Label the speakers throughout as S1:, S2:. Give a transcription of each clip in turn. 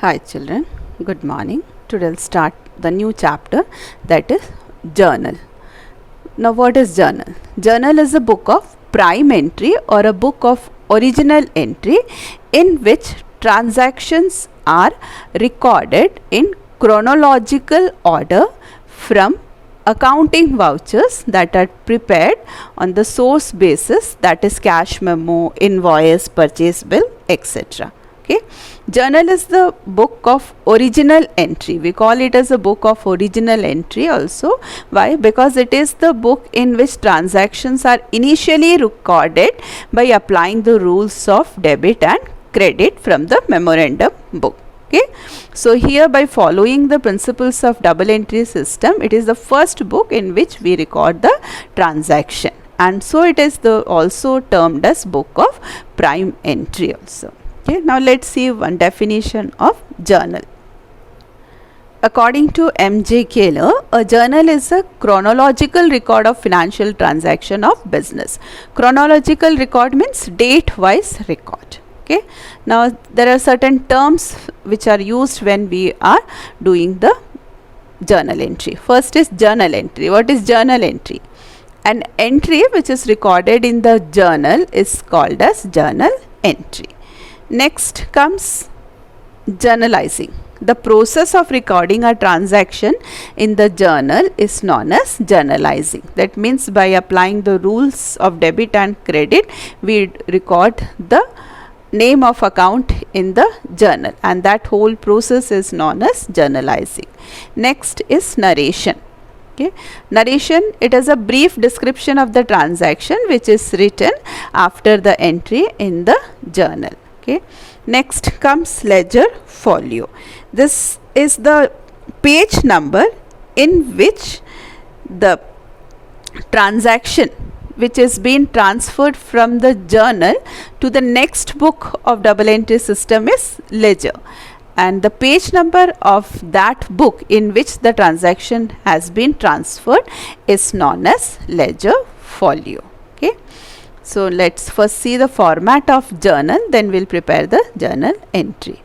S1: Hi children, good morning. Today we'll start the new chapter, that is journal. Now what is journal? Journal is a book of prime entry or a book of original entry in which transactions are recorded in chronological order from accounting vouchers that are prepared on the source basis, that is cash memo, invoice, purchase bill, etc. Okay. Journal is the book of original entry. We call it as a book of original entry also. Why? Because it is the book in which transactions are initially recorded by applying the rules of debit and credit from the memorandum book. Okay. So here, by following the principles of double entry system, it is the first book in which we record the transaction, and so it is also termed as book of prime entry also. Okay, now let's see one definition of journal. According to M.J. Kaler, a journal is a chronological record of financial transaction of business. Chronological record means date-wise record. Okay. Now there are certain terms which are used when we are doing the journal entry. First is journal entry. What is journal entry? An entry which is recorded in the journal is called as journal entry. Next comes journalizing. The process of recording a transaction in the journal is known as journalizing. That means by applying the rules of debit and credit, we record the name of account in the journal, and that whole process is known as journalizing. Next is narration. Okay. Narration, it is a brief description of the transaction which is written after the entry in the journal. Okay. Next comes ledger folio. This is the page number in which the transaction which is being transferred from the journal to the next book of double entry system is ledger, and the page number of that book in which the transaction has been transferred is known as ledger folio. Okay. So let's first see the format of journal, then we'll prepare the journal entry.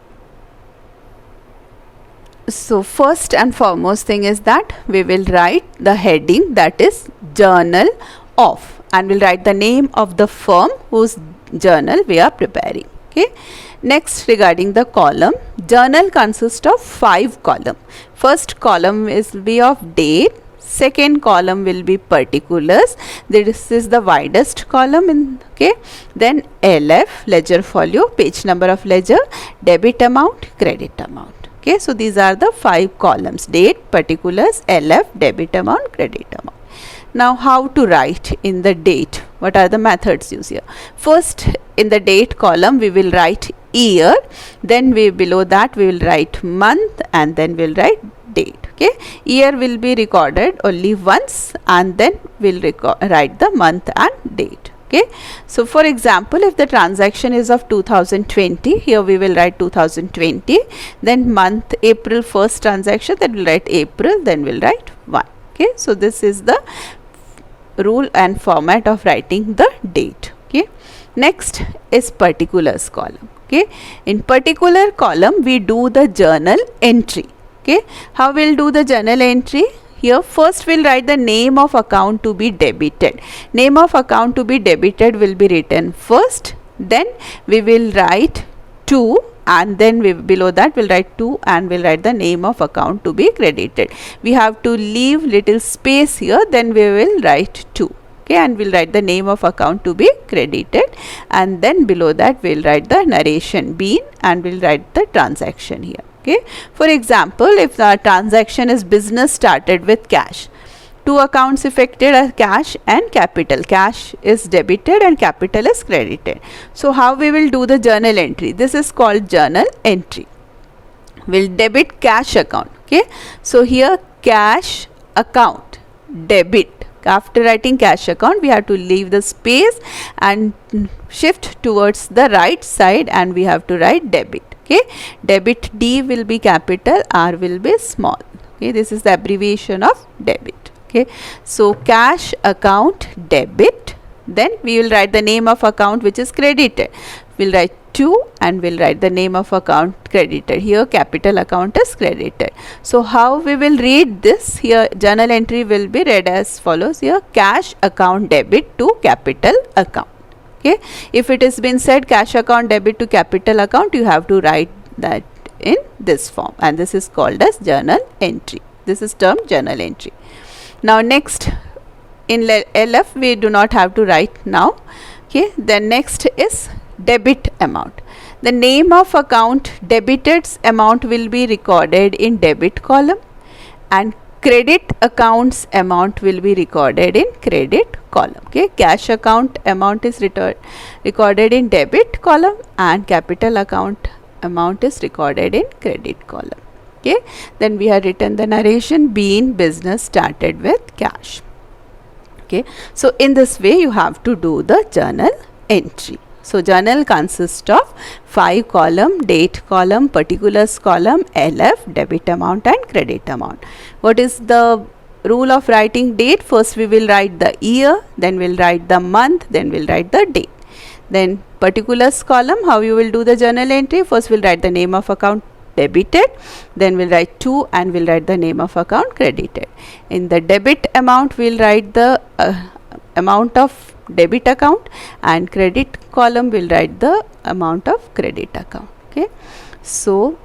S1: So first and foremost thing is that we will write the heading, that is journal of, and we'll write the name of the firm whose journal we are preparing. Okay. Next, regarding the column, journal consists of 5 columns. First column will be of date. Second column will be particulars. This is the widest column in. Okay. Then LF, ledger folio, page number of ledger, debit amount, credit amount. Okay. So these are the 5 columns: date, particulars, LF, debit amount, credit amount. Now how to write in the date? What are the methods used here? First, in the date column we will write year, then below that we will write month, and then we'll write date. Okay. Year will be recorded only once, and then we'll write the month and date. Okay. So for example, if the transaction is of 2020, here we will write 2020, then month April 1st transaction, then we'll write April, then we'll write 1. Okay. So this is the rule and format of writing the date. Okay. Next is particulars column. Okay. In particular column we do the journal entry. Okay. How we'll do the journal entry? Here first we'll write the name of account to be debited. Name of account to be debited will be written first, then we will write to, and then below that we'll write to, and we'll write the name of account to be credited. We have to leave little space here, then we will write to. Okay, and we'll write the name of account to be credited, and then below that we'll write the narration been, and we'll write the transaction here. Okay. For example, if the transaction is business started with cash, 2 accounts affected are cash and capital. Cash is debited and capital is credited. So how we will do the journal entry? This is called journal entry. We'll debit cash account. Okay. So here cash account debit. After writing cash account, we have to leave the space and shift towards the right side, and we have to write debit. Okay. Debit D will be capital, R will be small. Okay. This is the abbreviation of debit. Okay. So cash account debit, then we will write the name of account which is credited. We'll write 2 and we'll write the name of account credited. Here capital account is credited. So how we will read this? Here journal entry will be read as follows. Here cash account debit to capital account. Okay, if it has been said cash account debit to capital account, you have to write that in this form, and this is called as journal entry. This is termed journal entry. Now next, in LF we do not have to write now. Okay, then next is debit amount. The name of account debited's amount will be recorded in debit column, and credit accounts amount will be recorded in credit column. Okay, cash account amount is recorded in debit column, and capital account amount is recorded in credit column. Okay, then we have written the narration. Bean business started with cash. Okay, so in this way you have to do the journal entry. So journal consists of 5 column, date column, particulars column, LF, debit amount and credit amount. What is the rule of writing date? First we will write the year, then we'll write the month, then we'll write the date. Then particulars column, how you will do the journal entry? First we'll write the name of account debited, then we'll write 2 and we'll write the name of account credited. In the debit amount we'll write the amount of debit account, and credit column will write the amount of credit account. Okay, so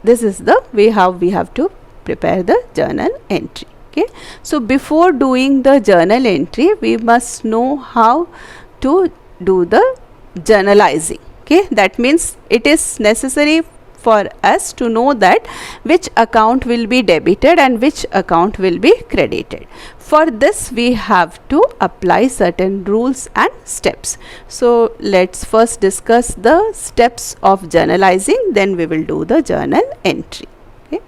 S1: this is the way how we have to prepare the journal entry. Okay, so before doing the journal entry we must know how to do the journalizing. Okay, that means it is necessary for us to know that which account will be debited and which account will be credited. For this we have to apply certain rules and steps. So let's first discuss the steps of journalizing, then we will do the journal entry. Okay.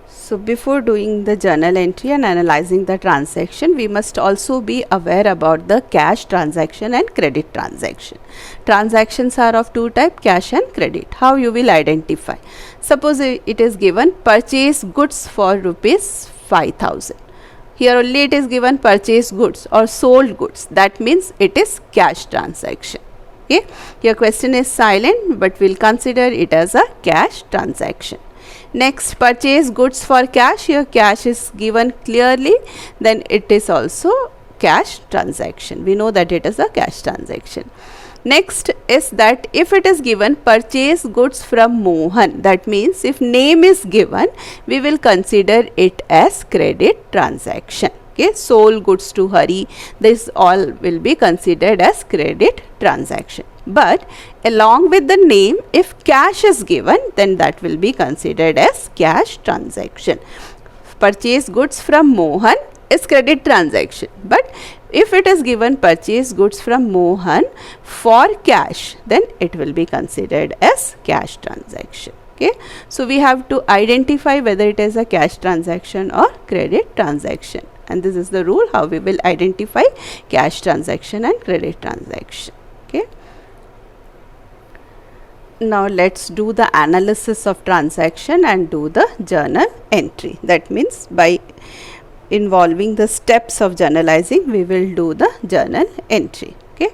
S1: So before doing the journal entry and analyzing the transaction, we must also be aware about the cash transaction and credit transaction. Transactions are of two types, cash and credit. How you will identify? Suppose it is given purchase goods for rupees 5,000. Here only it is given purchase goods or sold goods. That means it is cash transaction. Okay. Your question is silent, but we'll consider it as a cash transaction. Next, purchase goods for cash. Here cash is given clearly, then it is also cash transaction. We know that it is a cash transaction. Next is that if it is given purchase goods from Mohan, that means if name is given, we will consider it as credit transaction. Okay, sold goods to Hari, this all will be considered as credit transaction. But along with the name, if cash is given, then that will be considered as cash transaction. Purchase goods from Mohan is credit transaction, but if it is given purchase goods from Mohan for cash, then it will be considered as cash transaction. Okay, so we have to identify whether it is a cash transaction or credit transaction, and this is the rule how we will identify cash transaction and credit transaction. Okay, now let's do the analysis of transaction and do the journal entry. That means by involving the steps of journalizing, we will do the journal entry. Okay,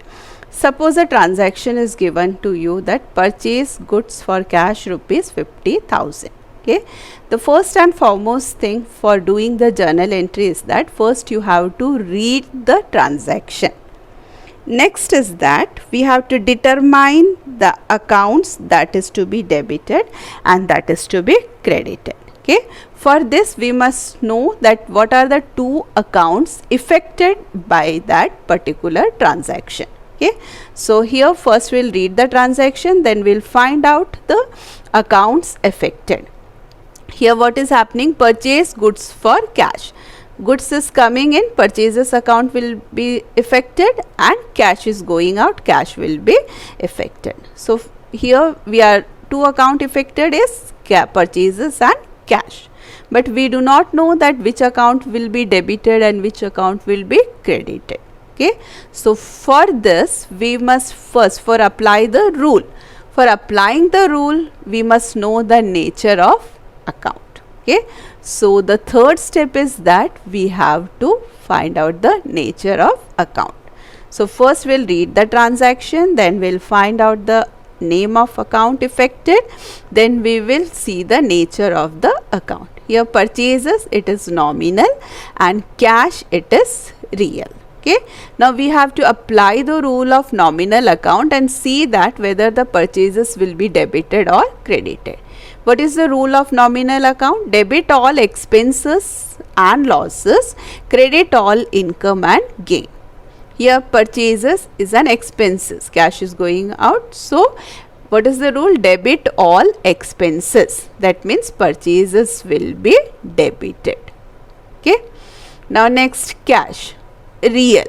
S1: suppose a transaction is given to you that purchase goods for cash rupees 50,000. Okay, the first and foremost thing for doing the journal entry is that first you have to read the transaction. Next is that we have to determine the accounts that is to be debited and that is to be credited. Okay, for this we must know that what are the two accounts affected by that particular transaction. Okay, so here first we'll read the transaction, then we'll find out the accounts affected. Here what is happening? Purchase goods for cash. Goods is coming in, purchases account will be affected, and cash is going out, cash will be affected. So here we are two account affected is purchases and cash, but we do not know that which account will be debited and which account will be credited. Okay, so for this we must first apply the rule. For applying the rule we must know the nature of account. Okay, so the third step is that we have to find out the nature of account. So first we'll read the transaction, then we'll find out the name of account affected, then we will see the nature of the account. Here purchases, it is nominal, and cash, it is real. Okay, now we have to apply the rule of nominal account and see that whether the purchases will be debited or credited. What is the rule of nominal account? Debit all expenses and losses, credit all income and gain. Here purchases is an expenses, cash is going out. So what is the rule? Debit all expenses. That means purchases will be debited. Okay. Now next, cash, real.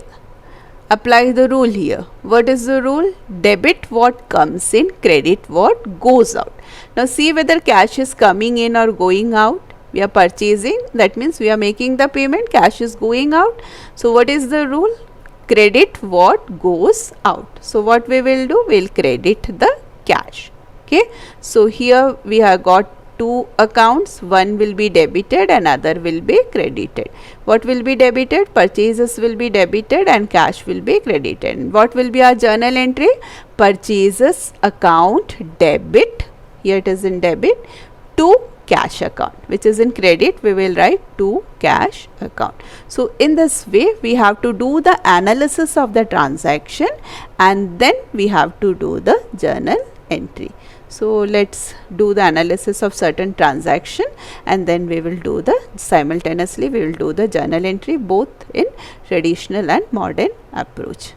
S1: Apply the rule here. What is the rule? Debit what comes in, credit what goes out. Now see whether cash is coming in or going out. We are purchasing, that means we are making the payment, cash is going out. So what is the rule? Credit what goes out. So what we will do? We will credit the cash. Okay. So here we have got two accounts, one will be debited, another will be credited. What will be debited? Purchases will be debited and cash will be credited. And what will be our journal entry? Purchases account debit, here it is in debit, to cash account, which is in credit, we will write to cash account. So in this way we have to do the analysis of the transaction and then we have to do the journal entry. So let's do the analysis of certain transaction and then we will do the simultaneously we will do the journal entry both in traditional and modern approach.